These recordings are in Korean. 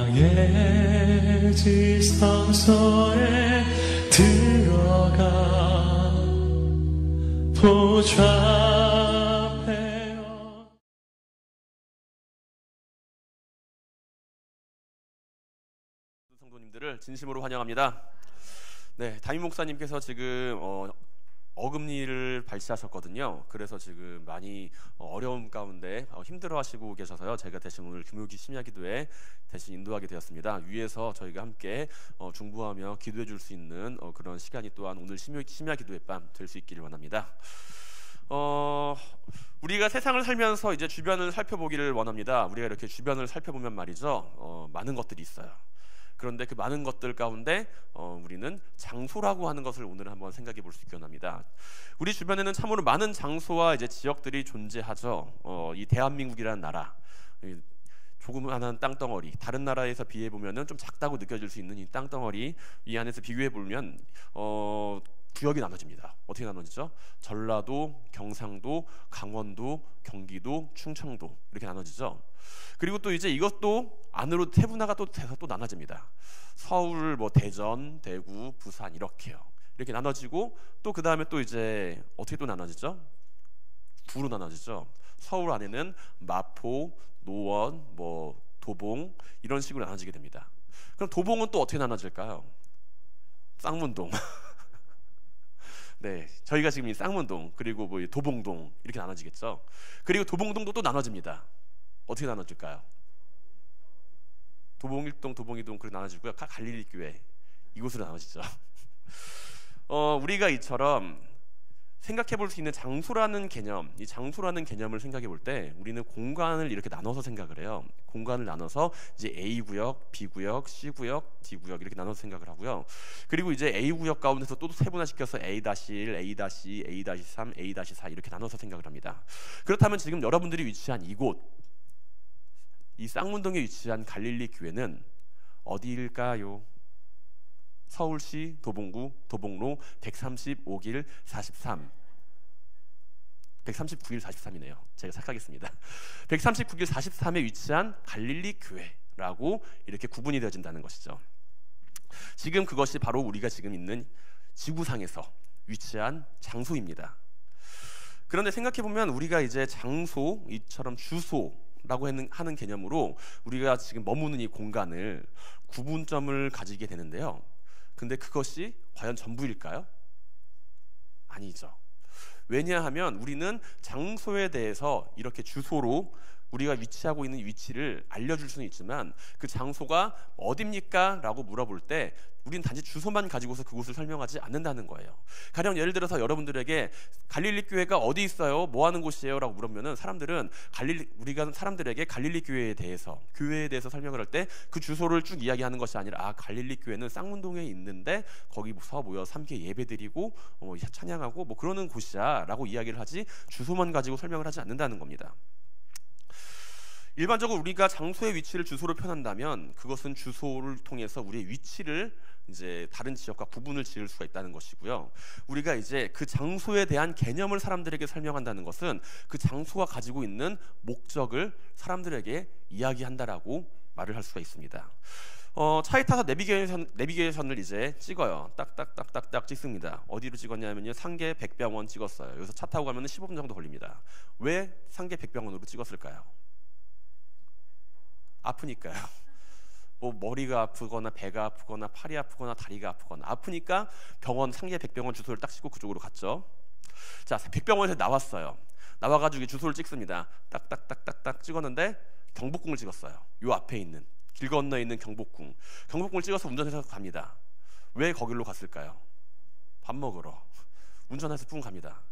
나의 지성소에 들어가 보좌하며. 성도님들을 진심으로 환영합니다. 네, 담임 목사님께서 지금 어금니를 발치하셨거든요. 그래서 지금 많이 어려움 가운데 힘들어하시고 계셔서요. 제가 대신 오늘 금요기 심야기도에 대신 인도하게 되었습니다. 위에서 저희가 함께 중보하며 기도해 줄 수 있는 그런 시간이 또한 오늘 심야기도의 밤 될 수 있기를 원합니다. 우리가 세상을 살면서 이제 주변을 살펴보기를 원합니다. 우리가 이렇게 주변을 살펴보면 말이죠, 많은 것들이 있어요. 그런데 그 많은 것들 가운데 우리는 장소라고 하는 것을 오늘 한번 생각해 볼 수 있게 합니다. 우리 주변에는 참으로 많은 장소와 이제 지역들이 존재하죠. 이 대한민국이라는 나라, 조그마한 땅덩어리, 다른 나라에서 비해 보면은 좀 작다고 느껴질 수 있는 이 땅덩어리, 이 안에서 비교해 보면 구역이 나눠집니다. 어떻게 나눠지죠? 전라도, 경상도, 강원도, 경기도, 충청도 이렇게 나눠지죠. 그리고 또 이제 이것도 안으로 세분화가 또 돼서 또 나눠집니다. 서울, 대전, 대구, 부산 이렇게요. 이렇게 나눠지고 또 그 다음에 또 이제 어떻게 또 나눠지죠? 구로 나눠지죠. 서울 안에는 마포, 노원, 도봉 이런 식으로 나눠지게 됩니다. 그럼 도봉은 또 어떻게 나눠질까요? 쌍문동. 네, 저희가 지금 이 쌍문동 그리고 도봉동 이렇게 나눠지겠죠. 그리고 도봉동도 또 나눠집니다. 어떻게 나눠질까요? 도봉 1동, 도봉 2동 그렇게 나눠지고요. 갈릴리 교회 이곳으로 나눠지죠. 우리가 이처럼 생각해 볼 수 있는 장소라는 개념, 이 장소라는 개념을 생각해 볼 때 우리는 공간을 이렇게 나눠서 생각을 해요. 공간을 나눠서 이제 A 구역, B 구역, C 구역, D 구역 이렇게 나눠서 생각을 하고요. 그리고 이제 A 구역 가운데서 또 세분화시켜서 A-1, A-2, A-3, A-4 이렇게 나눠서 생각을 합니다. 그렇다면 지금 여러분들이 위치한 이곳, 이 쌍문동에 위치한 갈릴리 교회는 어디일까요? 서울시 도봉구 도봉로 139길 43. 139길 43이네요. 제가 착각했습니다. 139길 43에 위치한 갈릴리 교회라고 이렇게 구분이 되어진다는 것이죠. 지금 그것이 바로 우리가 지금 있는 지구상에서 위치한 장소입니다. 그런데 생각해 보면 우리가 이제 장소, 이처럼 주소라고 하는 개념으로 우리가 지금 머무는 이 공간을 구분점을 가지게 되는데요. 근데 그것이 과연 전부일까요? 아니죠. 왜냐하면 우리는 장소에 대해서 이렇게 주소로 우리가 위치하고 있는 위치를 알려줄 수는 있지만 그 장소가 어딥니까? 라고 물어볼 때 우리는 단지 주소만 가지고서 그곳을 설명하지 않는다는 거예요. 가령 예를 들어서 여러분들에게 갈릴리 교회가 어디 있어요? 뭐 하는 곳이에요? 라고 물으면은 우리가 사람들에게 갈릴리 교회에 대해서 설명을 할 때 그 주소를 쭉 이야기하는 것이 아니라 갈릴리 교회는 쌍문동에 있는데 거기서 모여서 함께 예배드리고 찬양하고 그러는 곳이야 라고 이야기를 하지 주소만 가지고 설명을 하지 않는다는 겁니다. 일반적으로 우리가 장소의 위치를 주소로 표현한다면 그것은 주소를 통해서 우리의 위치를 이제 다른 지역과 구분을 지을 수가 있다는 것이고요. 우리가 이제 그 장소에 대한 개념을 사람들에게 설명한다는 것은 그 장소가 가지고 있는 목적을 사람들에게 이야기한다라고 말을 할 수가 있습니다. 차에 타서 내비게이션을 이제 찍어요. 딱딱딱딱딱 찍습니다. 어디로 찍었냐면요, 상계 백병원 찍었어요. 여기서 차 타고 가면 15분 정도 걸립니다. 왜 상계 백병원으로 찍었을까요? 아프니까요. 머리가 아프거나 배가 아프거나 팔이 아프거나 다리가 아프니까 상계 백병원 주소를 딱 찍고 그쪽으로 갔죠. 자, 백병원에서 나왔어요. 나와가지고 주소를 찍습니다. 딱딱딱딱딱 찍었는데 경복궁을 찍었어요. 요 앞에 있는 길 건너에 있는 경복궁을 찍어서 운전해서 갑니다. 왜 거길로 갔을까요? 밥 먹으러 운전해서 뿡 갑니다.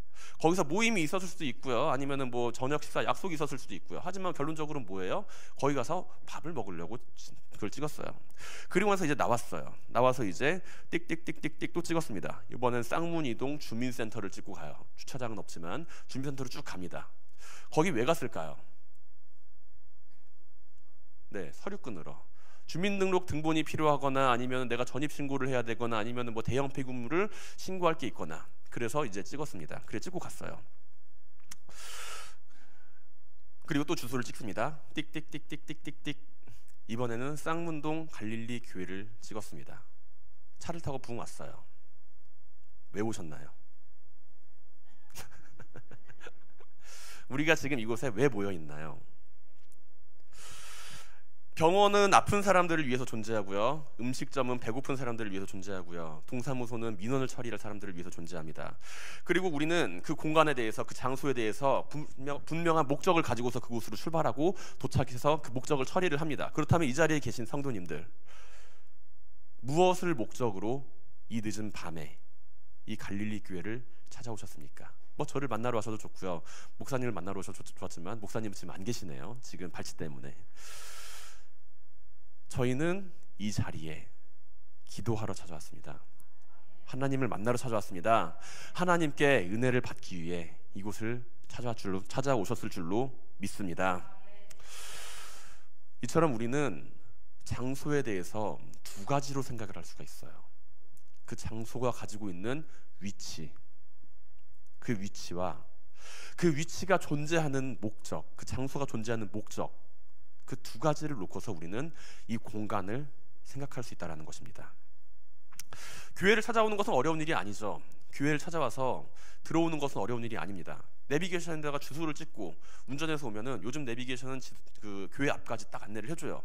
거기서 모임이 있었을 수도 있고요. 아니면은 저녁 식사 약속이 있었을 수도 있고요. 하지만 결론적으로는 뭐예요? 거기 가서 밥을 먹으려고 그걸 찍었어요. 그리고 나서 이제 나와서 이제 띡띡띡띡띡 또 찍었습니다. 이번엔 쌍문이동 주민센터를 찍고 가요. 주차장은 없지만 주민센터로 쭉 갑니다. 거기 왜 갔을까요? 네, 서류 끊으러. 주민등록 등본이 필요하거나 아니면 내가 전입신고를 해야 되거나 아니면 대형 폐기물을 신고할 게 있거나 그래서 이제 찍었습니다. 그래 찍고 갔어요. 그리고 또 주소를 찍습니다. 띡띡띡띡띡띡 이번에는 쌍문동 갈릴리 교회를 찍었습니다. 차를 타고 붕 왔어요. 왜 오셨나요? 우리가 지금 이곳에 왜 모여 있나요? 병원은 아픈 사람들을 위해서 존재하고요. 음식점은 배고픈 사람들을 위해서 존재하고요. 동사무소는 민원을 처리할 사람들을 위해서 존재합니다. 그리고 우리는 그 공간에 대해서, 그 장소에 대해서 분명한 목적을 가지고서 그곳으로 출발하고 도착해서 그 목적을 처리를 합니다. 그렇다면 이 자리에 계신 성도님들, 무엇을 목적으로 이 늦은 밤에 이 갈릴리 교회를 찾아오셨습니까? 뭐 저를 만나러 와셔도 좋고요. 목사님을 만나러 오셔도 좋았지만 목사님은 지금 안 계시네요. 지금 발치 때문에. 저희는 이 자리에 기도하러 찾아왔습니다. 하나님을 만나러 찾아왔습니다. 하나님께 은혜를 받기 위해 이곳을 찾아오셨을 줄로 믿습니다. 이처럼 우리는 장소에 대해서 두 가지로 생각을 할 수가 있어요. 그 장소가 가지고 있는 위치, 그 위치와 그 위치가 존재하는 목적, 그 장소가 존재하는 목적, 그 두 가지를 놓고서 우리는 이 공간을 생각할 수 있다는 것입니다. 교회를 찾아오는 것은 어려운 일이 아니죠. 교회를 찾아와서 들어오는 것은 어려운 일이 아닙니다. 내비게이션에다가 주소를 찍고 운전해서 오면은 요즘 내비게이션은 그 교회 앞까지 딱 안내를 해줘요.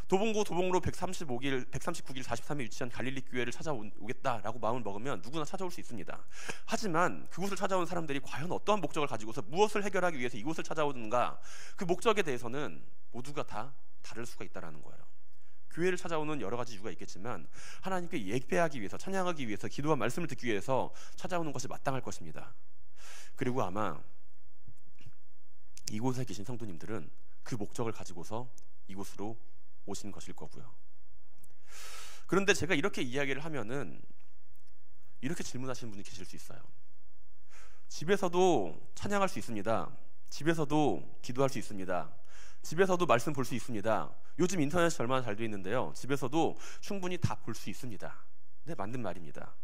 도봉로 139길 43에 위치한 갈릴리 교회를 찾아오겠다라고 마음을 먹으면 누구나 찾아올 수 있습니다. 하지만 그곳을 찾아온 사람들이 과연 어떠한 목적을 가지고서 무엇을 해결하기 위해서 이곳을 찾아오는가, 그 목적에 대해서는 모두가 다 다를 수가 있다는 거예요. 교회를 찾아오는 여러 가지 이유가 있겠지만 하나님께 예배하기 위해서, 찬양하기 위해서, 기도와 말씀을 듣기 위해서 찾아오는 것이 마땅할 것입니다. 그리고 아마 이곳에 계신 성도님들은 그 목적을 가지고서 이곳으로 오신 것일 거고요. 그런데 제가 이렇게 이야기를 하면은 이렇게 질문하시는 분이 계실 수 있어요. 집에서도 찬양할 수 있습니다. 집에서도 기도할 수 있습니다. 집에서도 말씀 볼 수 있습니다. 요즘 인터넷이 얼마나 잘 돼 있는데요. 집에서도 충분히 다 볼 수 있습니다. 네, 맞는 말입니다.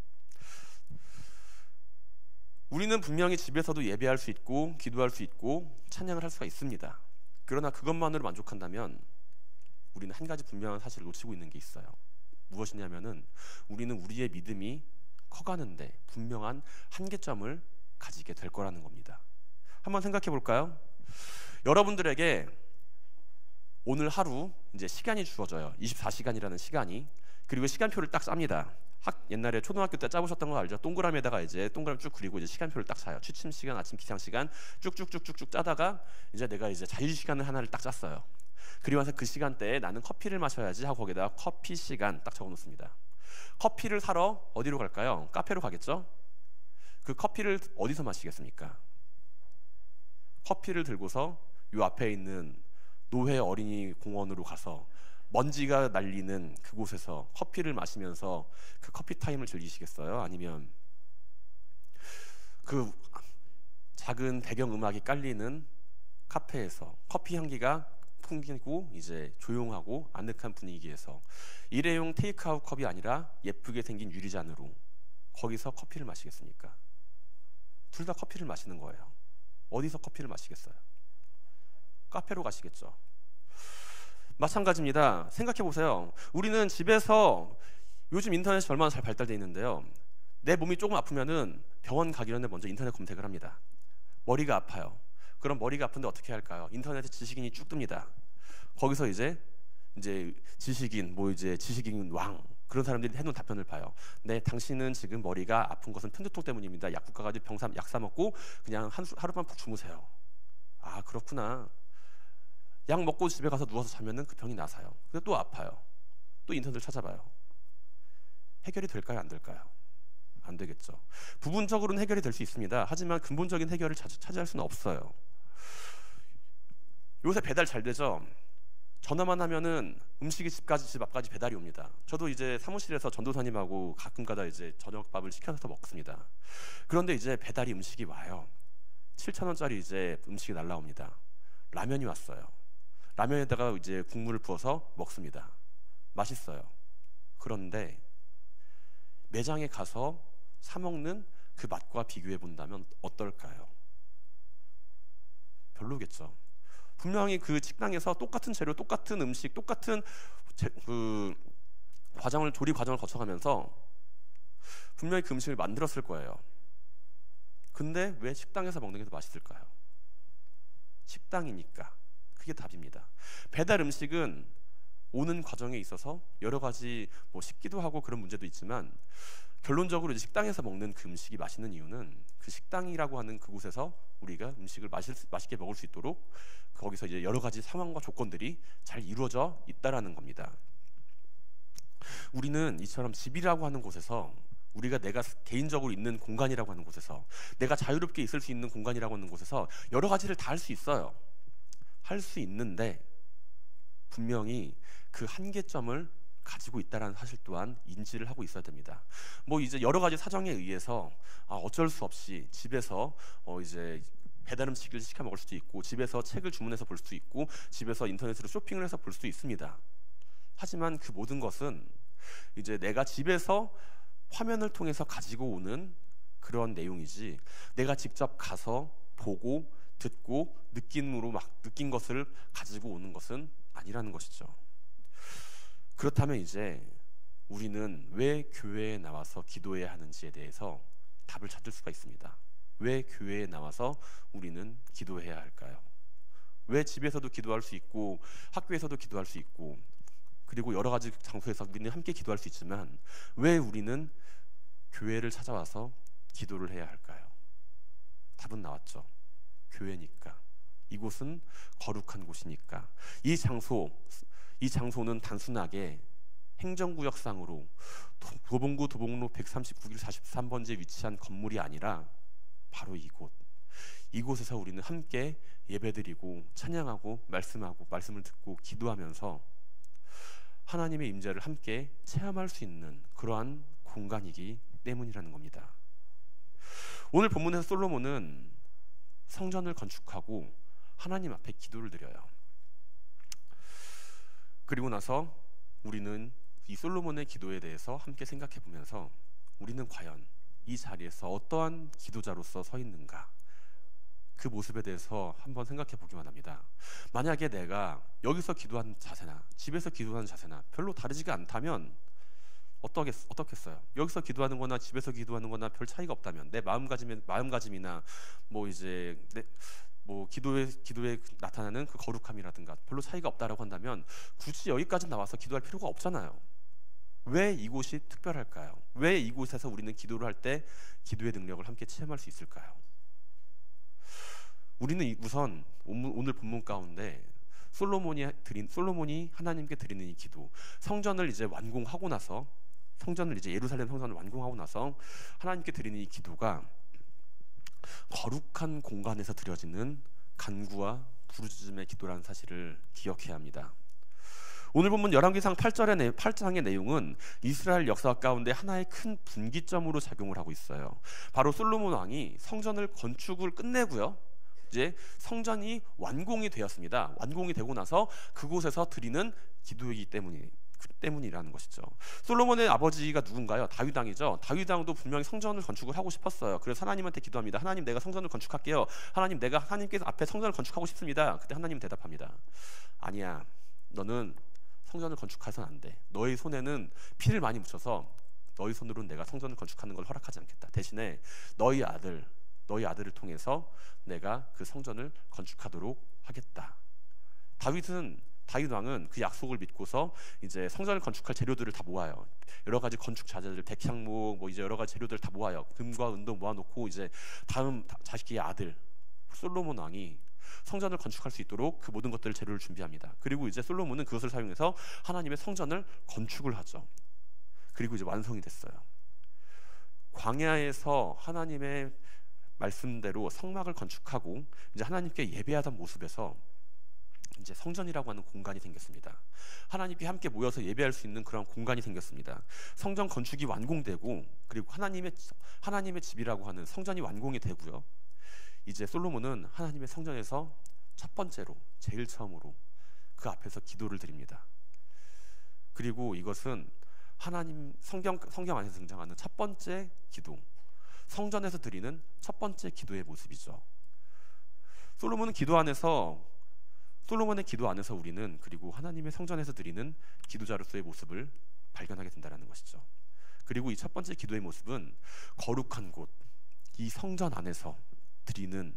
우리는 분명히 집에서도 예배할 수 있고 기도할 수 있고 찬양을 할 수가 있습니다. 그러나 그것만으로 만족한다면 우리는 한 가지 분명한 사실을 놓치고 있는 게 있어요. 무엇이냐면은 우리는 우리의 믿음이 커가는데 분명한 한계점을 가지게 될 거라는 겁니다. 한번 생각해 볼까요? 여러분들에게 오늘 하루 이제 시간이 주어져요. 24시간이라는 시간이. 그리고 시간표를 딱 짭니다. 옛날에 초등학교 때 짜보셨던 거 알죠? 동그라미에다가 이제 동그라미 쭉 그리고 이제 시간표를 딱 짜요. 취침 시간, 아침 기상 시간 쭉쭉쭉쭉쭉 짜다가 이제 내가 이제 자유 시간을 하나를 딱 짰어요. 그리고 나서 그 시간대에 나는 커피를 마셔야지 하고 거기다가 커피 시간 딱 적어놓습니다. 커피를 사러 어디로 갈까요? 카페로 가겠죠? 그 커피를 어디서 마시겠습니까? 커피를 들고서 요 앞에 있는 노회 어린이 공원으로 가서 먼지가 날리는 그곳에서 커피를 마시면서 그 커피 타임을 즐기시겠어요? 아니면 그 작은 배경음악이 깔리는 카페에서 커피 향기가 풍기고 이제 조용하고 아늑한 분위기에서 일회용 테이크아웃 컵이 아니라 예쁘게 생긴 유리잔으로 거기서 커피를 마시겠습니까? 둘 다 커피를 마시는 거예요. 어디서 커피를 마시겠어요? 카페로 가시겠죠. 마찬가지입니다. 생각해 보세요. 우리는 집에서 요즘 인터넷이 얼마나 잘 발달되어 있는데요. 내 몸이 조금 아프면은 병원 가기 전에 먼저 인터넷 검색을 합니다. 머리가 아파요. 그럼 머리가 아픈데 어떻게 할까요? 인터넷에 지식인이 쭉 뜹니다. 거기서 이제 지식인 지식인 왕 그런 사람들이 해놓은 답변을 봐요. 네, 당신은 지금 머리가 아픈 것은 편두통 때문입니다. 약국 가가지고 약 사 먹고 그냥 하루만 푹 주무세요. 아, 그렇구나. 약 먹고 집에 가서 누워서 자면은 그 병이 나사요. 근데 또 아파요. 또 인터넷을 찾아봐요. 해결이 될까요? 안 될까요? 안 되겠죠. 부분적으로는 해결이 될 수 있습니다. 하지만 근본적인 해결을 차지할 수는 없어요. 요새 배달 잘 되죠? 전화만 하면은 음식이 집 앞까지 배달이 옵니다. 저도 이제 사무실에서 전도사님하고 가끔가다 이제 저녁밥을 시켜서 먹습니다. 그런데 이제 배달이 음식이 와요. 7,000원짜리 이제 음식이 날라옵니다. 라면이 왔어요. 라면에다가 이제 국물을 부어서 먹습니다. 맛있어요. 그런데 매장에 가서 사 먹는 그 맛과 비교해 본다면 어떨까요? 별로겠죠. 분명히 그 식당에서 똑같은 재료, 똑같은 음식, 똑같은 그 조리 과정을 거쳐가면서 분명히 그 음식을 만들었을 거예요. 근데 왜 식당에서 먹는 게 더 맛있을까요? 식당이니까. 그게 답입니다. 배달 음식은 오는 과정에 있어서 여러 가지 식기도 하고 그런 문제도 있지만, 결론적으로 이제 식당에서 먹는 그 음식이 맛있는 이유는 그 식당이라고 하는 그곳에서 우리가 음식을 맛있게 먹을 수 있도록 거기서 이제 여러 가지 상황과 조건들이 잘 이루어져 있다라는 겁니다. 우리는 이처럼 집이라고 하는 곳에서, 우리가 내가 개인적으로 있는 공간이라고 하는 곳에서, 내가 자유롭게 있을 수 있는 공간이라고 하는 곳에서 여러 가지를 다 할 수 있어요. 할 수 있는데 분명히 그 한계점을 가지고 있다는 사실 또한 인지를 하고 있어야 됩니다. 이제 여러 가지 사정에 의해서 어쩔 수 없이 집에서 이제 배달 음식을 시켜 먹을 수도 있고, 집에서 책을 주문해서 볼 수도 있고, 집에서 인터넷으로 쇼핑을 해서 볼 수도 있습니다. 하지만 그 모든 것은 이제 내가 집에서 화면을 통해서 가지고 오는 그런 내용이지, 내가 직접 가서 보고 듣고 느낌으로 느낀 것을 가지고 오는 것은 아니라는 것이죠. 그렇다면 이제 우리는 왜 교회에 나와서 기도해야 하는지에 대해서 답을 찾을 수가 있습니다. 왜 교회에 나와서 우리는 기도해야 할까요? 왜 집에서도 기도할 수 있고 학교에서도 기도할 수 있고 그리고 여러 가지 장소에서 우리는 함께 기도할 수 있지만, 왜 우리는 교회를 찾아와서 기도를 해야 할까요? 답은 나왔죠. 교회니까. 이곳은 거룩한 곳이니까. 이 장소는 단순하게 행정구역상으로 도봉구 도봉로 139길 43번지에 위치한 건물이 아니라 바로 이곳에서 우리는 함께 예배드리고 찬양하고 말씀을 듣고 기도하면서 하나님의 임재를 함께 체험할 수 있는 그러한 공간이기 때문이라는 겁니다. 오늘 본문에서 솔로몬은 성전을 건축하고 하나님 앞에 기도를 드려요. 그리고 나서 우리는 이 솔로몬의 기도에 대해서 함께 생각해 보면서, 우리는 과연 이 자리에서 어떠한 기도자로서 서 있는가, 그 모습에 대해서 한번 생각해 보기만 합니다. 만약에 내가 여기서 기도하는 자세나 집에서 기도하는 자세나 별로 다르지가 않다면 어떻겠어요? 여기서 기도하는 거나 집에서 기도하는 거나 별 차이가 없다면, 내 마음가짐이나 기도에 나타나는 그 거룩함이라든가 별로 차이가 없다라고 한다면 굳이 여기까지 나와서 기도할 필요가 없잖아요. 왜 이곳이 특별할까요? 왜 이곳에서 우리는 기도를 할 때 기도의 능력을 함께 체험할 수 있을까요? 우리는 우선 오늘 본문 가운데 솔로몬이 하나님께 드리는 이 기도, 성전을 이제 완공하고 나서, 예루살렘 성전을 완공하고 나서 하나님께 드리는 이 기도가 거룩한 공간에서 드려지는 간구와 부르짖음의 기도라는 사실을 기억해야 합니다. 오늘 본문 열왕기상 8장의 내용은 이스라엘 역사 가운데 하나의 큰 분기점으로 작용을 하고 있어요. 바로 솔로몬 왕이 성전을 건축을 끝내고요, 이제 성전이 완공이 되었습니다. 완공이 되고 나서 그곳에서 드리는 기도이기 때문이라는 것이죠. 솔로몬의 아버지가 누군가요? 다윗 왕이죠. 다윗 왕도 분명히 성전을 건축을 하고 싶었어요. 그래서 하나님한테 기도합니다. 하나님, 내가 성전을 건축할게요. 하나님, 내가 하나님께서 앞에 성전을 건축하고 싶습니다. 그때 하나님 대답합니다. 아니야, 너는 성전을 건축해서는 안 돼. 너의 손에는 피를 많이 묻혀서 너희 손으로는 내가 성전을 건축하는 걸 허락하지 않겠다. 대신에 너희 아들을 통해서 내가 그 성전을 건축하도록 하겠다. 다윗 왕은 그 약속을 믿고서 이제 성전을 건축할 재료들을 다 모아요. 여러 가지 건축 자재들, 백향목, 이제 여러 가지 재료들을 다 모아요. 금과 은도 모아놓고 이제 다음 자식의 아들 솔로몬 왕이 성전을 건축할 수 있도록 그 모든 것들을 재료를 준비합니다. 그리고 이제 솔로몬은 그것을 사용해서 하나님의 성전을 건축을 하죠. 그리고 이제 완성이 됐어요. 광야에서 하나님의 말씀대로 성막을 건축하고 이제 하나님께 예배하던 모습에서 이제 성전이라고 하는 공간이 생겼습니다. 하나님께 함께 모여서 예배할 수 있는 그런 공간이 생겼습니다. 성전 건축이 완공되고, 그리고 하나님의 집이라고 하는 성전이 완공이 되고요, 이제 솔로몬은 하나님의 성전에서 첫 번째로, 제일 처음으로 그 앞에서 기도를 드립니다. 그리고 이것은 하나님 성경 안에서 등장하는 첫 번째 기도, 성전에서 드리는 첫 번째 기도의 모습이죠. 솔로몬은 기도 안에서 솔로몬의 기도 안에서 우리는 그리고 하나님의 성전에서 드리는 기도자로서의 모습을 발견하게 된다는 것이죠. 그리고 이 첫 번째 기도의 모습은 거룩한 곳, 이 성전 안에서 드리는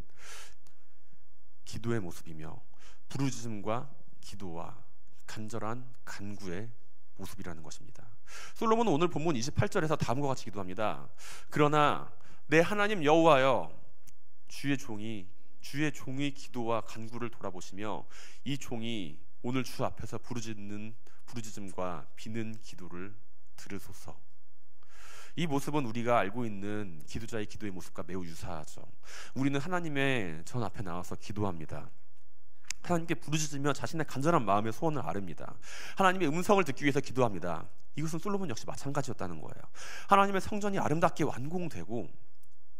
기도의 모습이며 부르짖음과 기도와 간절한 간구의 모습이라는 것입니다. 솔로몬은 오늘 본문 28절에서 다음과 같이 기도합니다. 그러나 내 하나님 여호와여, 주의 종의 기도와 간구를 돌아보시며 이 종이 오늘 주 앞에서 부르짖음과 비는 기도를 들으소서. 이 모습은 우리가 알고 있는 기도자의 기도의 모습과 매우 유사하죠. 우리는 하나님의 전 앞에 나와서 기도합니다. 하나님께 부르짖으며 자신의 간절한 마음의 소원을 아릅니다. 하나님의 음성을 듣기 위해서 기도합니다. 이것은 솔로몬 역시 마찬가지였다는 거예요. 하나님의 성전이 아름답게 완공되고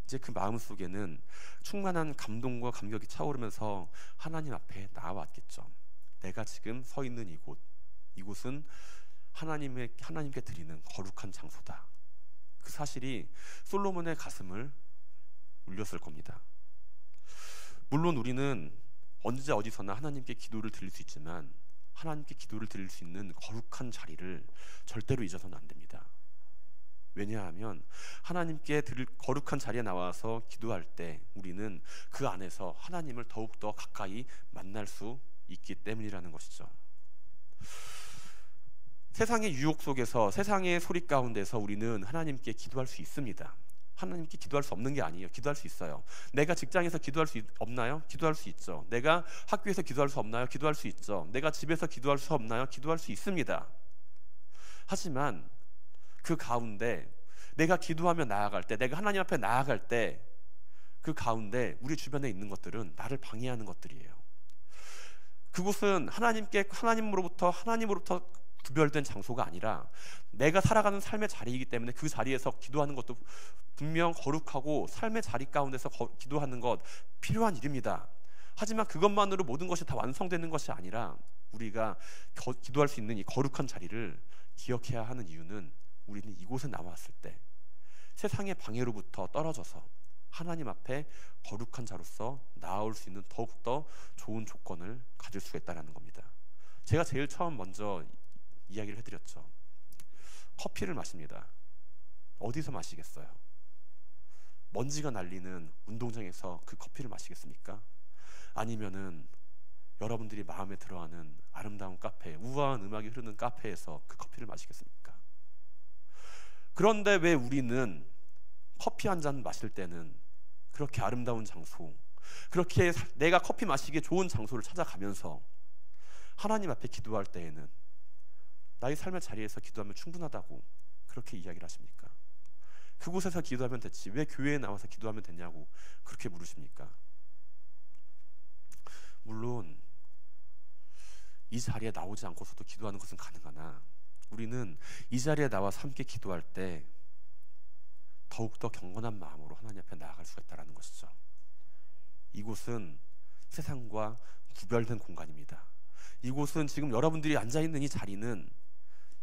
이제 그 마음 속에는 충만한 감동과 감격이 차오르면서 하나님 앞에 나아왔겠죠. 내가 지금 서 있는 이곳은 하나님께 드리는 거룩한 장소다. 그 사실이 솔로몬의 가슴을 울렸을 겁니다. 물론 우리는 언제 어디서나 하나님께 기도를 드릴 수 있지만 하나님께 기도를 드릴 수 있는 거룩한 자리를 절대로 잊어서는 안 됩니다. 왜냐하면 하나님께 드릴 거룩한 자리에 나와서 기도할 때 우리는 그 안에서 하나님을 더욱더 가까이 만날 수 있기 때문이라는 것이죠. 세상의 유혹 속에서, 세상의 소리 가운데서 우리는 하나님께 기도할 수 있습니다. 하나님께 기도할 수 없는 게 아니에요. 기도할 수 있어요. 내가 직장에서 기도할 수 없나요? 기도할 수 있죠. 내가 학교에서 기도할 수 없나요? 기도할 수 있죠. 내가 집에서 기도할 수 없나요? 기도할 수 있습니다. 하지만 그 가운데 내가 기도하며 나아갈 때, 내가 하나님 앞에 나아갈 때 그 가운데 우리 주변에 있는 것들은 나를 방해하는 것들이에요. 그곳은 하나님으로부터 구별된 장소가 아니라 내가 살아가는 삶의 자리이기 때문에 그 자리에서 기도하는 것도 분명 거룩하고 삶의 자리 가운데서 기도하는 것 필요한 일입니다. 하지만 그것만으로 모든 것이 다 완성되는 것이 아니라 우리가 기도할 수 있는 이 거룩한 자리를 기억해야 하는 이유는 우리는 이곳에 나왔을 때 세상의 방해로부터 떨어져서 하나님 앞에 거룩한 자로서 나아올 수 있는 더욱더 좋은 조건을 가질 수가 있다는 겁니다. 제가 제일 처음 먼저 이야기를 해드렸죠. 커피를 마십니다. 어디서 마시겠어요? 먼지가 날리는 운동장에서 그 커피를 마시겠습니까? 아니면은 여러분들이 마음에 들어하는 아름다운 카페, 우아한 음악이 흐르는 카페에서 그 커피를 마시겠습니까? 그런데 왜 우리는 커피 한 잔 마실 때는 그렇게 아름다운 장소, 그렇게 내가 커피 마시기에 좋은 장소를 찾아가면서 하나님 앞에 기도할 때에는 나의 삶의 자리에서 기도하면 충분하다고 그렇게 이야기를 하십니까? 그곳에서 기도하면 됐지 왜 교회에 나와서 기도하면 되냐고 그렇게 물으십니까? 물론 이 자리에 나오지 않고서도 기도하는 것은 가능하나 우리는 이 자리에 나와서 함께 기도할 때 더욱더 경건한 마음으로 하나님 앞에 나아갈 수가 있다는 것이죠. 이곳은 세상과 구별된 공간입니다. 이곳은 지금 여러분들이 앉아있는 이 자리는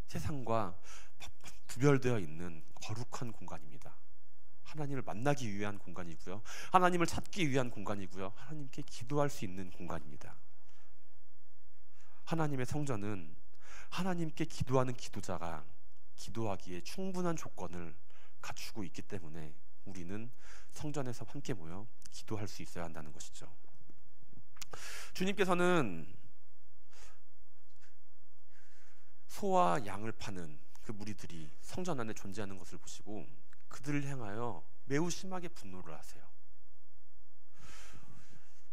세상과 구별되어 있는 거룩한 공간입니다. 하나님을 만나기 위한 공간이고요, 하나님을 찾기 위한 공간이고요, 하나님께 기도할 수 있는 공간입니다. 하나님의 성전은 하나님께 기도하는 기도자가 기도하기에 충분한 조건을 갖추고 있기 때문에 우리는 성전에서 함께 모여 기도할 수 있어야 한다는 것이죠. 주님께서는 소와 양을 파는 그 무리들이 성전 안에 존재하는 것을 보시고 그들을 향하여 매우 심하게 분노를 하세요.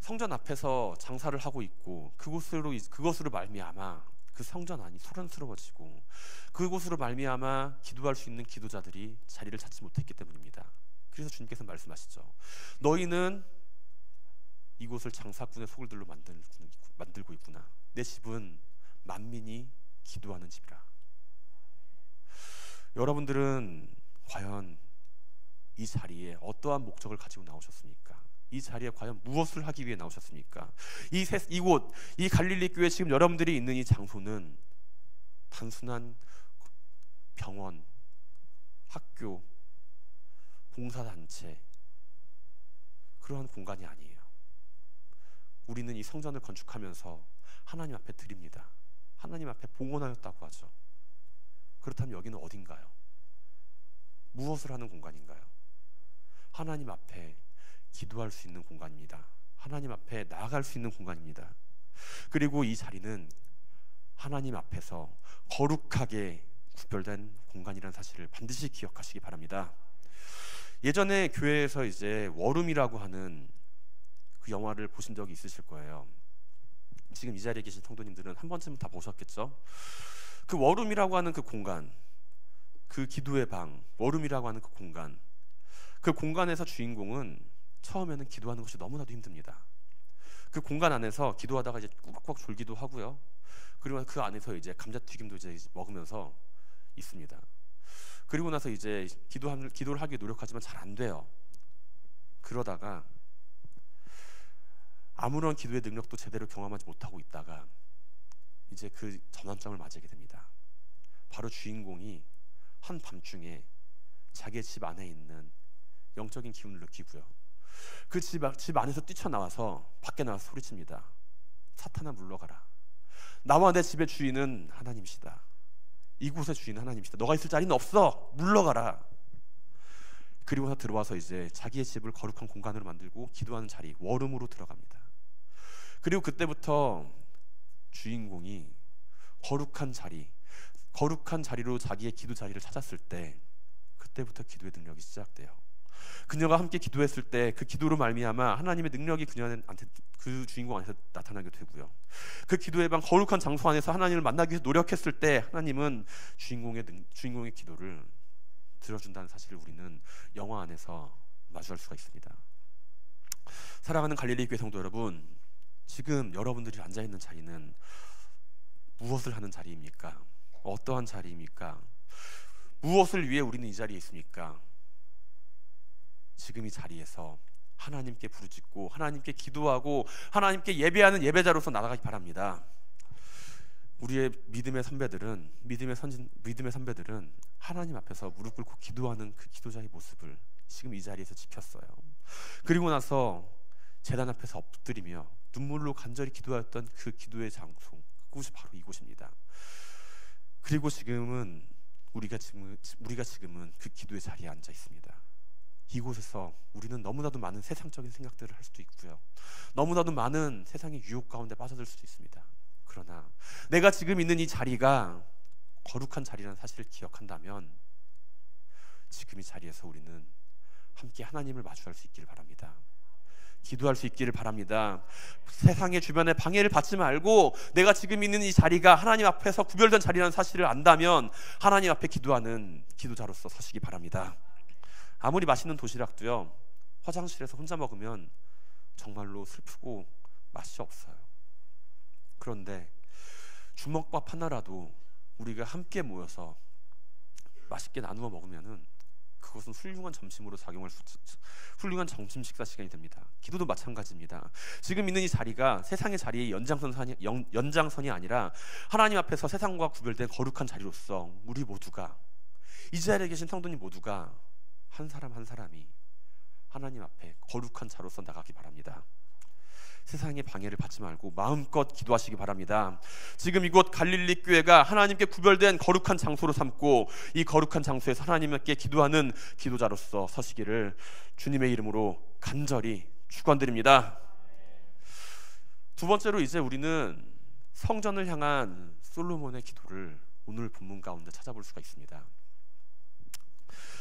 성전 앞에서 장사를 하고 있고 그것으로 말미암아 그 성전 안이 소란스러워지고 그곳으로 말미암아 기도할 수 있는 기도자들이 자리를 찾지 못했기 때문입니다. 그래서 주님께서 말씀하시죠. 너희는 이곳을 장사꾼의 소굴들로 만들고 있구나. 내 집은 만민이 기도하는 집이라. 여러분들은 과연 이 자리에 어떠한 목적을 가지고 나오셨습니까? 이 자리에 과연 무엇을 하기 위해 나오셨습니까? 이곳, 이 갈릴리 교회 지금 여러분들이 있는 이 장소는 단순한 병원, 학교, 봉사단체 그러한 공간이 아니에요. 우리는 이 성전을 건축하면서 하나님 앞에 드립니다. 하나님 앞에 봉헌하였다고 하죠. 그렇다면 여기는 어딘가요? 무엇을 하는 공간인가요? 하나님 앞에 기도할 수 있는 공간입니다. 하나님 앞에 나아갈 수 있는 공간입니다. 그리고 이 자리는 하나님 앞에서 거룩하게 구별된 공간이라는 사실을 반드시 기억하시기 바랍니다. 예전에 교회에서 이제 워룸이라고 하는 그 영화를 보신 적이 있으실 거예요. 지금 이 자리에 계신 성도님들은 한 번쯤은 다 보셨겠죠? 그 워룸이라고 하는 그 공간, 그 기도의 방, 워룸이라고 하는 그 공간에서 주인공은 처음에는 기도하는 것이 너무나도 힘듭니다. 그 공간 안에서 기도하다가 이제 꾸벅꾸벅 졸기도 하고요. 그리고 그 안에서 이제 감자튀김도 이제 먹으면서 있습니다. 그리고 나서 이제 기도를 하기 노력하지만 잘 안 돼요. 그러다가 아무런 기도의 능력도 제대로 경험하지 못하고 있다가 이제 그 전환점을 맞이하게 됩니다. 바로 주인공이 한밤중에 자기의 집 안에 있는 영적인 기운을 느끼고요. 그 집 안에서 뛰쳐나와서 밖에 나와서 소리칩니다. 사탄아 물러가라. 나와 내 집의 주인은 하나님이시다. 이곳의 주인은 하나님이시다. 너가 있을 자리는 없어. 물러가라. 그리고서 들어와서 이제 자기의 집을 거룩한 공간으로 만들고 기도하는 자리, 워룸으로 들어갑니다. 그리고 그때부터 주인공이 거룩한 자리로 자기의 기도 자리를 찾았을 때 그때부터 기도의 능력이 시작돼요. 그녀가 함께 기도했을 때 그 기도로 말미암아 하나님의 능력이 그녀한테, 그 주인공 안에서 나타나게 되고요. 그 기도의 방 거룩한 장소 안에서 하나님을 만나기 위해서 노력했을 때 하나님은 주인공의 기도를 들어준다는 사실을 우리는 영화 안에서 마주할 수가 있습니다. 사랑하는 갈릴리 교회 성도 여러분, 지금 여러분들이 앉아있는 자리는 무엇을 하는 자리입니까? 어떠한 자리입니까? 무엇을 위해 우리는 이 자리에 있습니까? 지금 이 자리에서 하나님께 부르짖고 하나님께 기도하고 하나님께 예배하는 예배자로서 나아가기 바랍니다. 우리의 믿음의 선배들은 하나님 앞에서 무릎 꿇고 기도하는 그 기도자의 모습을 지금 이 자리에서 지켰어요. 그리고 나서 제단 앞에서 엎드리며 눈물로 간절히 기도하였던 그 기도의 장소, 그곳이 바로 이곳입니다. 그리고 지금은 우리가 지금은 그 기도의 자리에 앉아 있습니다. 이곳에서 우리는 너무나도 많은 세상적인 생각들을 할 수도 있고요. 너무나도 많은 세상의 유혹 가운데 빠져들 수도 있습니다. 그러나 내가 지금 있는 이 자리가 거룩한 자리라는 사실을 기억한다면 지금 이 자리에서 우리는 함께 하나님을 마주할 수 있기를 바랍니다. 기도할 수 있기를 바랍니다. 세상의 주변에 방해를 받지 말고 내가 지금 있는 이 자리가 하나님 앞에서 구별된 자리라는 사실을 안다면 하나님 앞에 기도하는 기도자로서 서시기 바랍니다. 아무리 맛있는 도시락도요, 화장실에서 혼자 먹으면 정말로 슬프고 맛이 없어요. 그런데 주먹밥 하나라도 우리가 함께 모여서 맛있게 나누어 먹으면은 그것은 훌륭한 점심으로 훌륭한 점심 식사 시간이 됩니다. 기도도 마찬가지입니다. 지금 있는 이 자리가 세상의 자리의 연장선이 아니라 하나님 앞에서 세상과 구별된 거룩한 자리로서 우리 모두가, 이 자리에 계신 성도님 모두가 한 사람 한 사람이 하나님 앞에 거룩한 자로서 나가기 바랍니다. 세상의 방해를 받지 말고 마음껏 기도하시기 바랍니다. 지금 이곳 갈릴리 교회가 하나님께 구별된 거룩한 장소로 삼고 이 거룩한 장소에서 하나님께 기도하는 기도자로서 서시기를 주님의 이름으로 간절히 축원드립니다. 두 번째로 이제 우리는 성전을 향한 솔로몬의 기도를 오늘 본문 가운데 찾아볼 수가 있습니다.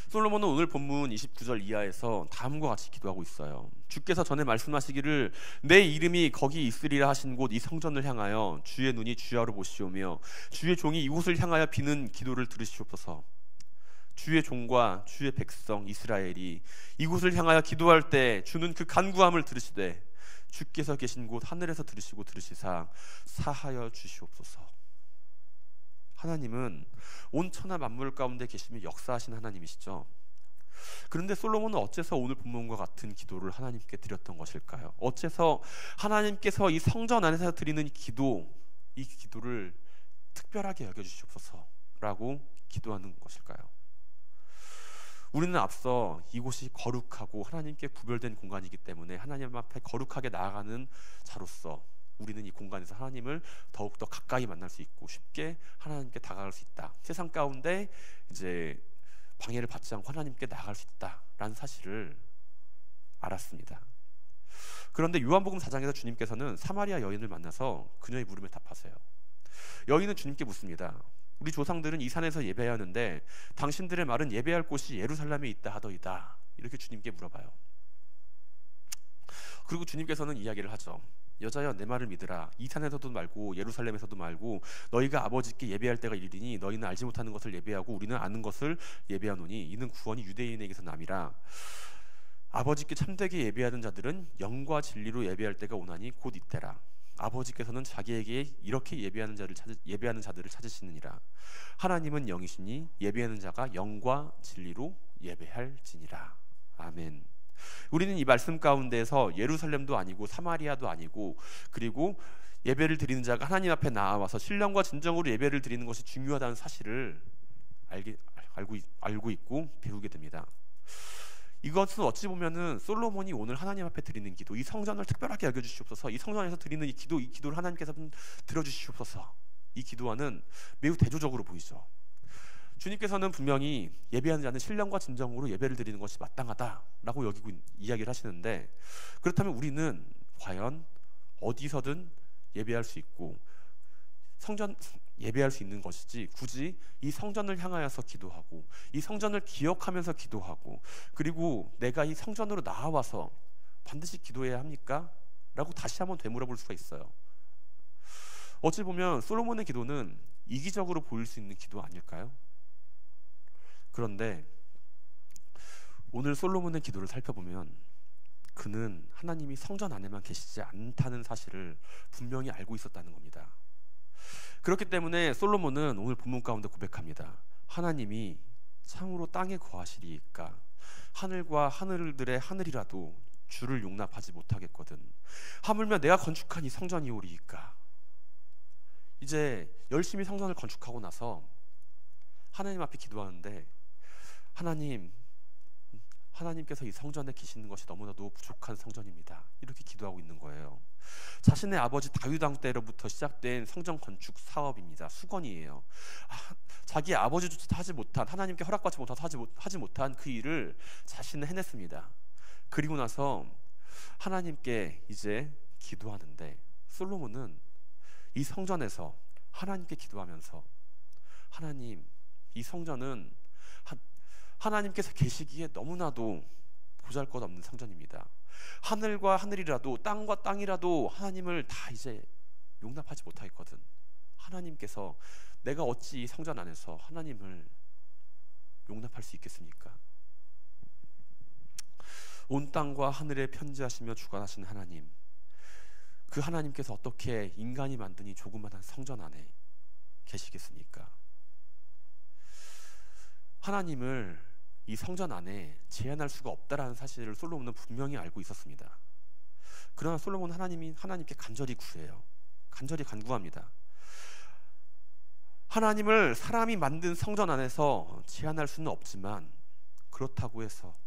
솔로몬은 오늘 본문 29절 이하에서 다음과 같이 기도하고 있어요. 주께서 전에 말씀하시기를 내 이름이 거기 있으리라 하신 곳 이 성전을 향하여 주의 눈이 주야로 보시오며 주의 종이 이곳을 향하여 비는 기도를 들으시옵소서. 주의 종과 주의 백성 이스라엘이 이곳을 향하여 기도할 때 주는 그 간구함을 들으시되 주께서 계신 곳 하늘에서 들으시고 들으시사 사하여 주시옵소서. 하나님은 온 천하 만물 가운데 계시며 역사하신 하나님이시죠. 그런데 솔로몬은 어째서 오늘 본문과 같은 기도를 하나님께 드렸던 것일까요? 어째서 하나님께서 이 성전 안에서 드리는 이 기도를 특별하게 여겨주시옵소서라고 기도하는 것일까요? 우리는 앞서 이곳이 거룩하고 하나님께 구별된 공간이기 때문에 하나님 앞에 거룩하게 나아가는 자로서 우리는 이 공간에서 하나님을 더욱더 가까이 만날 수 있고 쉽게 하나님께 다가갈 수 있다. 세상 가운데 이제 방해를 받지 않고 하나님께 나아갈 수 있다라는 사실을 알았습니다. 그런데 요한복음 4장에서 주님께서는 사마리아 여인을 만나서 그녀의 물음에 답하세요. 여인은 주님께 묻습니다. 우리 조상들은 이 산에서 예배하였는데 당신들의 말은 예배할 곳이 예루살렘에 있다 하더이다. 이렇게 주님께 물어봐요. 그리고 주님께서는 이야기를 하죠. 여자여, 내 말을 믿으라. 이 산에서도 말고 예루살렘에서도 말고 너희가 아버지께 예배할 때가 이르리니 너희는 알지 못하는 것을 예배하고 우리는 아는 것을 예배하노니 이는 구원이 유대인에게서 남이라. 아버지께 참되게 예배하는 자들은 영과 진리로 예배할 때가 오나니 곧 이때라. 아버지께서는 자기에게 이렇게 예배하는 자들을 찾으시느니라. 하나님은 영이시니 예배하는 자가 영과 진리로 예배할지니라. 아멘. 우리는 이 말씀 가운데서 예루살렘도 아니고 사마리아도 아니고 그리고 예배를 드리는 자가 하나님 앞에 나와서 신령과 진정으로 예배를 드리는 것이 중요하다는 사실을 알고 있고 배우게 됩니다. 이것은 어찌 보면은 솔로몬이 오늘 하나님 앞에 드리는 기도, 이 성전을 특별하게 여겨주시옵소서, 이 성전에서 드리는 이 기도를 하나님께서 들어주시옵소서, 이 기도와는 매우 대조적으로 보이죠. 주님께서는 분명히 예배하는 자는 신령과 진정으로 예배를 드리는 것이 마땅하다라고 여기고 이야기를 하시는데, 그렇다면 우리는 과연 어디서든 예배할 수 있고 성전 예배할 수 있는 것이지 굳이 이 성전을 향하여서 기도하고 이 성전을 기억하면서 기도하고 그리고 내가 이 성전으로 나와서 반드시 기도해야 합니까? 라고 다시 한번 되물어볼 수가 있어요. 어찌 보면 솔로몬의 기도는 이기적으로 보일 수 있는 기도 아닐까요? 그런데 오늘 솔로몬의 기도를 살펴보면 그는 하나님이 성전 안에만 계시지 않다는 사실을 분명히 알고 있었다는 겁니다. 그렇기 때문에 솔로몬은 오늘 본문 가운데 고백합니다. 하나님이 참으로 땅에 거하시리이까 하늘과 하늘들의 하늘이라도 주를 용납하지 못하겠거든. 하물며 내가 건축한 이 성전이오리이까. 이제 열심히 성전을 건축하고 나서 하나님 앞에 기도하는데 하나님께서 이 성전에 계시는 것이 너무나도 부족한 성전입니다. 이렇게 기도하고 있는 거예요. 자신의 아버지 다윗 왕 때로부터 시작된 성전 건축 사업입니다. 수건이에요. 자기 아버지조차 하지 못한, 하나님께 허락받지 못해서 하지 못한 그 일을 자신은 해냈습니다. 그리고 나서 하나님께 이제 기도하는데 솔로몬은 이 성전에서 하나님께 기도하면서 하나님, 이 성전은 하나님께서 계시기에 너무나도 보잘것없는 성전입니다. 하늘과 하늘이라도 땅과 땅이라도 하나님을 다 이제 용납하지 못하겠거든. 하나님께서 내가 어찌 이 성전 안에서 하나님을 용납할 수 있겠습니까? 온 땅과 하늘에 편지하시며 주관하신 하나님, 그 하나님께서 어떻게 인간이 만든 이 조그마한 성전 안에 계시겠습니까? 하나님을 이 성전 안에 제한할 수가 없다라는 사실을 솔로몬은 분명히 알고 있었습니다. 그러나 솔로몬은 하나님께 간절히 구해요. 간절히 간구합니다. 하나님을 사람이 만든 성전 안에서 제한할 수는 없지만 그렇다고 해서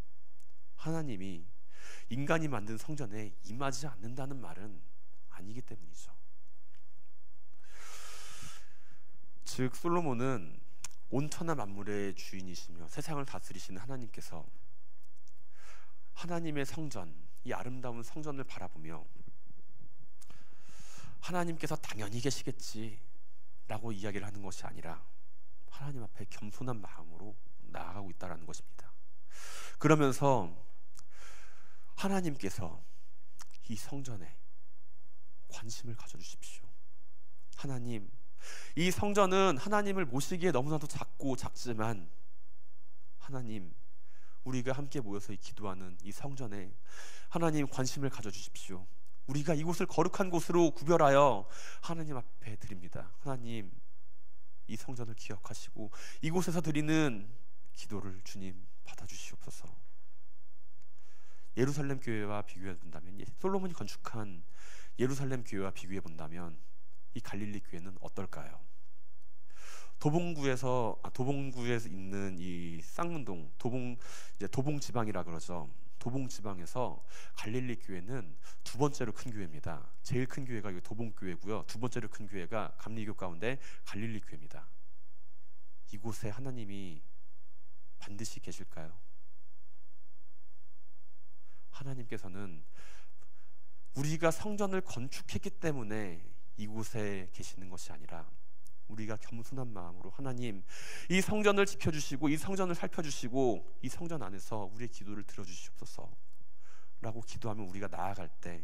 하나님이 인간이 만든 성전에 임하지 않는다는 말은 아니기 때문이죠. 즉 솔로몬은 온천한 만물의 주인이시며 세상을 다스리시는 하나님께서 하나님의 성전, 이 아름다운 성전을 바라보며 하나님께서 당연히 계시겠지라고 이야기를 하는 것이 아니라 하나님 앞에 겸손한 마음으로 나아가고 있다는 것입니다. 그러면서 하나님께서 이 성전에 관심을 가져주십시오. 하나님, 이 성전은 하나님을 모시기에 너무나도 작고 작지만 하나님, 우리가 함께 모여서 기도하는 이 성전에 하나님 관심을 가져주십시오. 우리가 이곳을 거룩한 곳으로 구별하여 하나님 앞에 드립니다. 하나님, 이 성전을 기억하시고 이곳에서 드리는 기도를 주님 받아주시옵소서. 예루살렘 교회와 비교해 본다면, 솔로몬이 건축한 예루살렘 교회와 비교해 본다면 이 갈릴리 교회는 어떨까요? 도봉구에서 있는 이 쌍문동, 도봉 지방이라 그러죠. 도봉 지방에서 갈릴리 교회는 두 번째로 큰 교회입니다. 제일 큰 교회가 도봉 교회고요. 두 번째로 큰 교회가 감리교 가운데 갈릴리 교회입니다. 이곳에 하나님이 반드시 계실까요? 하나님께서는 우리가 성전을 건축했기 때문에 이곳에 계시는 것이 아니라 우리가 겸손한 마음으로 하나님, 이 성전을 지켜주시고 이 성전을 살펴주시고 이 성전 안에서 우리의 기도를 들어주시옵소서 라고 기도하면 우리가 나아갈 때,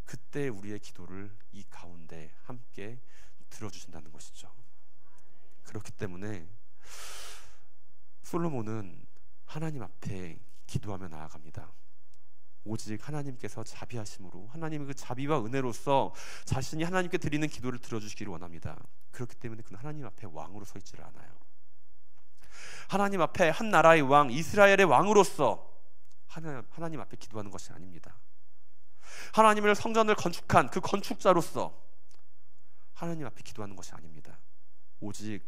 그때 우리의 기도를 이 가운데 함께 들어주신다는 것이죠. 그렇기 때문에 솔로몬은 하나님 앞에 기도하며 나아갑니다. 오직 하나님께서 자비하심으로, 하나님의 그 자비와 은혜로서 자신이 하나님께 드리는 기도를 들어주시기를 원합니다. 그렇기 때문에 그는 하나님 앞에 왕으로 서 있지를 않아요. 하나님 앞에 한 나라의 왕, 이스라엘의 왕으로서 하나님 앞에 기도하는 것이 아닙니다. 하나님을 성전을 건축한 그 건축자로서 하나님 앞에 기도하는 것이 아닙니다. 오직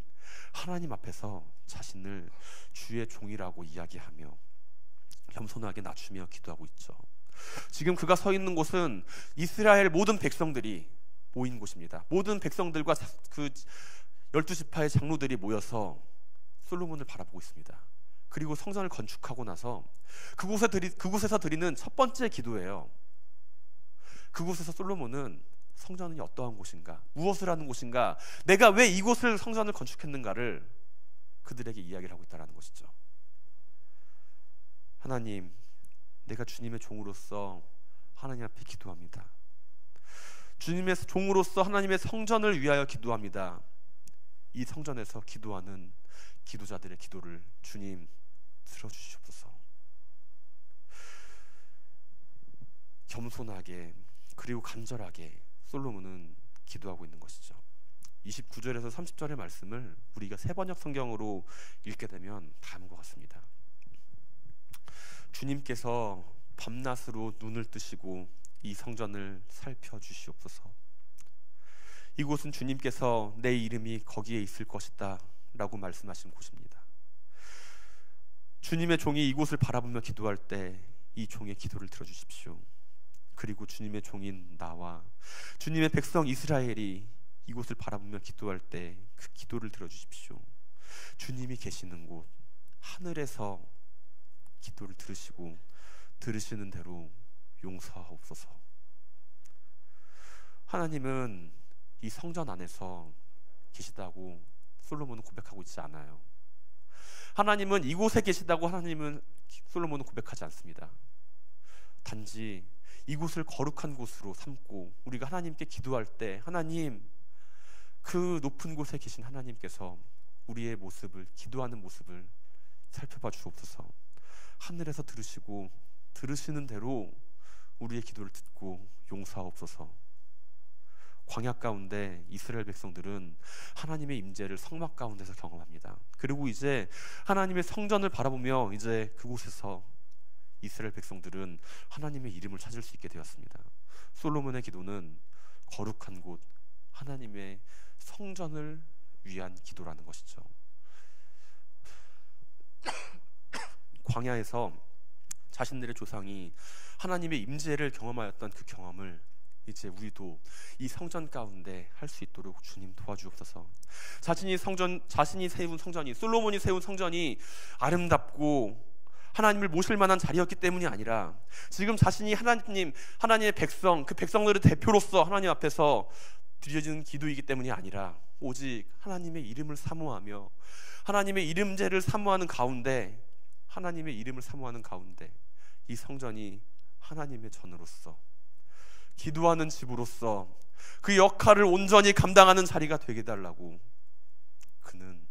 하나님 앞에서 자신을 주의 종이라고 이야기하며 겸손하게 낮추며 기도하고 있죠. 지금 그가 서 있는 곳은 이스라엘 모든 백성들이 모인 곳입니다. 모든 백성들과 그 12지파의 장로들이 모여서 솔로몬을 바라보고 있습니다. 그리고 성전을 건축하고 나서 그곳에서 드리는 첫 번째 기도예요. 그곳에서 솔로몬은 성전이 어떠한 곳인가, 무엇을 하는 곳인가, 내가 왜 이곳을 성전을 건축했는가를 그들에게 이야기를 하고 있다는 것이죠. 하나님, 내가 주님의 종으로서 하나님 앞에 기도합니다. 주님의 종으로서 하나님의 성전을 위하여 기도합니다. 이 성전에서 기도하는 기도자들의 기도를 주님 들어주시옵소서. 겸손하게 그리고 간절하게 솔로몬은 기도하고 있는 것이죠. 29절에서 30절의 말씀을 우리가 세번역 성경으로 읽게 되면 다음과 같습니다. 주님께서 밤낮으로 눈을 뜨시고 이 성전을 살펴주시옵소서. 이곳은 주님께서 내 이름이 거기에 있을 것이다 라고 말씀하신 곳입니다. 주님의 종이 이곳을 바라보며 기도할 때 이 종의 기도를 들어주십시오. 그리고 주님의 종인 나와 주님의 백성 이스라엘이 이곳을 바라보며 기도할 때 그 기도를 들어주십시오. 주님이 계시는 곳 하늘에서 기도를 들으시고 들으시는 대로 용서하옵소서. 하나님은 이 성전 안에서 계시다고 솔로몬은 고백하고 있지 않아요. 하나님은 이곳에 계시다고 솔로몬은 고백하지 않습니다. 단지 이곳을 거룩한 곳으로 삼고 우리가 하나님께 기도할 때 하나님, 그 높은 곳에 계신 하나님께서 우리의 모습을, 기도하는 모습을 살펴봐 주옵소서. 하늘에서 들으시고 들으시는 대로 우리의 기도를 듣고 용서하옵소서. 광야 가운데 이스라엘 백성들은 하나님의 임재를 성막 가운데서 경험합니다. 그리고 이제 하나님의 성전을 바라보며 이제 그곳에서 이스라엘 백성들은 하나님의 이름을 찾을 수 있게 되었습니다. 솔로몬의 기도는 거룩한 곳 하나님의 성전을 위한 기도라는 것이죠. 광야에서 자신들의 조상이 하나님의 임재를 경험하였던 그 경험을 이제 우리도 이 성전 가운데 할 수 있도록 주님 도와주옵소서. 자신이 세운 성전이, 솔로몬이 세운 성전이 아름답고 하나님을 모실 만한 자리였기 때문이 아니라 지금 자신이 하나님의 백성, 그 백성들의 대표로서 하나님 앞에서 드려지는 기도이기 때문이 아니라 오직 하나님의 이름을 사모하며 하나님의 이름제를 사모하는 가운데, 하나님의 이름을 사모하는 가운데 이 성전이 하나님의 전으로서, 기도하는 집으로서 그 역할을 온전히 감당하는 자리가 되게 해달라고 그는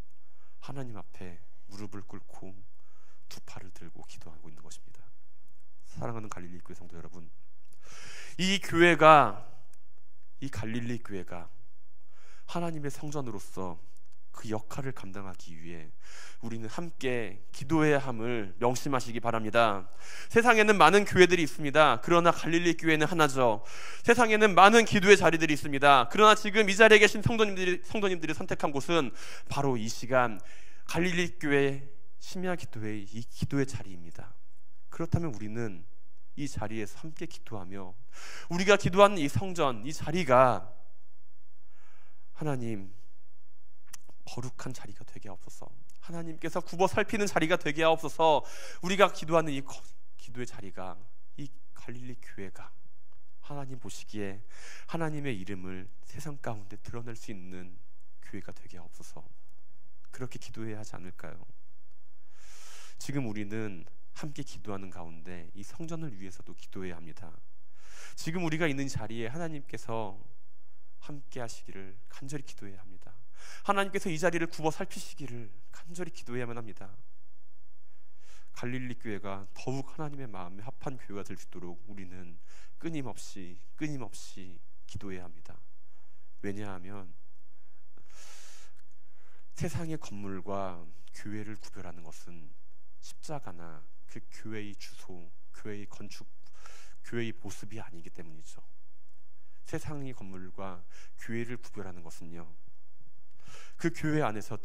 하나님 앞에 무릎을 꿇고 두 팔을 들고 기도하고 있는 것입니다. 사랑하는 갈릴리 교회 성도 여러분, 이 갈릴리 교회가 하나님의 성전으로서 그 역할을 감당하기 위해 우리는 함께 기도해야 함을 명심하시기 바랍니다. 세상에는 많은 교회들이 있습니다. 그러나 갈릴리 교회는 하나죠. 세상에는 많은 기도의 자리들이 있습니다. 그러나 지금 이 자리에 계신 성도님들이 선택한 곳은 바로 이 시간 갈릴리 교회 심야 기도의 이 기도의 자리입니다. 그렇다면 우리는 이 자리에서 함께 기도하며 우리가 기도하는 이 성전, 이 자리가 하나님 거룩한 자리가 되게 하옵소서. 하나님께서 굽어 살피는 자리가 되게 하옵소서. 우리가 기도하는 이 기도의 자리가, 이 갈릴리 교회가 하나님 보시기에 하나님의 이름을 세상 가운데 드러낼 수 있는 교회가 되게 하옵소서. 그렇게 기도해야 하지 않을까요? 지금 우리는 함께 기도하는 가운데 이 성전을 위해서도 기도해야 합니다. 지금 우리가 있는 자리에 하나님께서 함께 하시기를 간절히 기도해야 합니다. 하나님께서 이 자리를 굽어 살피시기를 간절히 기도해야만 합니다. 갈릴리 교회가 더욱 하나님의 마음에 합한 교회가 될 수 있도록 우리는 끊임없이 기도해야 합니다. 왜냐하면 세상의 건물과 교회를 구별하는 것은 십자가나 그 교회의 주소, 교회의 건축, 교회의 모습이 아니기 때문이죠. 세상의 건물과 교회를 구별하는 것은요, 그 교회 안에서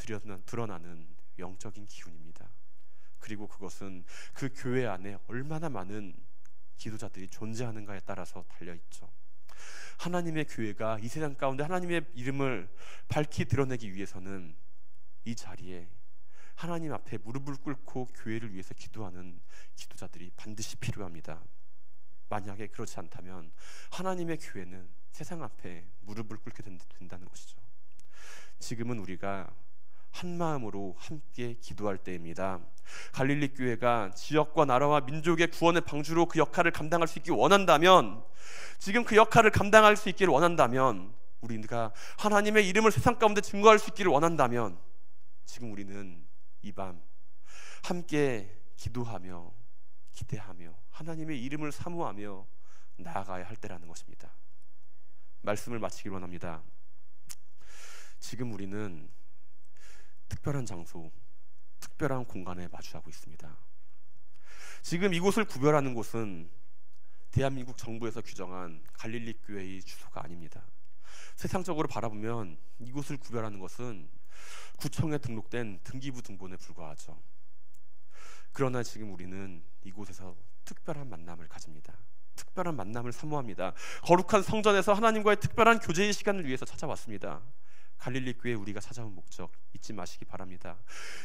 드러나는 영적인 기운입니다. 그리고 그것은 그 교회 안에 얼마나 많은 기도자들이 존재하는가에 따라서 달려있죠. 하나님의 교회가 이 세상 가운데 하나님의 이름을 밝히 드러내기 위해서는 이 자리에 하나님 앞에 무릎을 꿇고 교회를 위해서 기도하는 기도자들이 반드시 필요합니다. 만약에 그렇지 않다면 하나님의 교회는 세상 앞에 무릎을 꿇게 된다는 것이죠. 지금은 우리가 한 마음으로 함께 기도할 때입니다. 갈릴리 교회가 지역과 나라와 민족의 구원의 방주로 그 역할을 감당할 수 있길 원한다면, 지금 그 역할을 감당할 수 있기를 원한다면, 우리가 하나님의 이름을 세상 가운데 증거할 수 있기를 원한다면, 지금 우리는 이 밤 함께 기도하며 기대하며 하나님의 이름을 사모하며 나아가야 할 때라는 것입니다. 말씀을 마치길 원합니다. 지금 우리는 특별한 장소, 특별한 공간에 마주하고 있습니다. 지금 이곳을 구별하는 곳은 대한민국 정부에서 규정한 갈릴리 교회의 주소가 아닙니다. 세상적으로 바라보면 이곳을 구별하는 것은 구청에 등록된 등기부 등본에 불과하죠. 그러나 지금 우리는 이곳에서 특별한 만남을 가집니다. 특별한 만남을 사모합니다. 거룩한 성전에서 하나님과의 특별한 교제의 시간을 위해서 찾아왔습니다. 갈릴리 교회 우리가 찾아온 목적 잊지 마시기 바랍니다.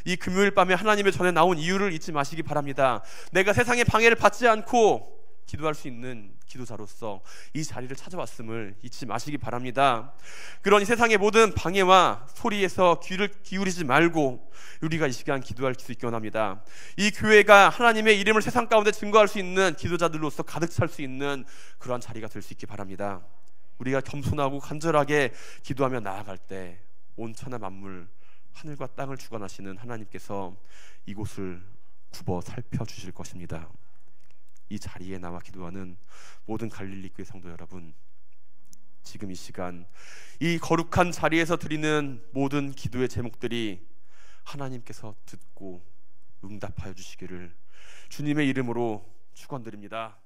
이 금요일 밤에 하나님의 전에 나온 이유를 잊지 마시기 바랍니다. 내가 세상의 방해를 받지 않고 기도할 수 있는 기도자로서 이 자리를 찾아왔음을 잊지 마시기 바랍니다. 그러니 세상의 모든 방해와 소리에서 귀를 기울이지 말고 우리가 이 시간 기도할 수 있기 원합니다. 이 교회가 하나님의 이름을 세상 가운데 증거할 수 있는 기도자들로서 가득 찰 수 있는 그러한 자리가 될 수 있기 바랍니다. 우리가 겸손하고 간절하게 기도하며 나아갈 때 온 천하 만물, 하늘과 땅을 주관하시는 하나님께서 이곳을 굽어 살펴주실 것입니다. 이 자리에 나와 기도하는 모든 갈릴리 교회 성도 여러분, 지금 이 시간 이 거룩한 자리에서 드리는 모든 기도의 제목들이 하나님께서 듣고 응답하여 주시기를 주님의 이름으로 축원드립니다.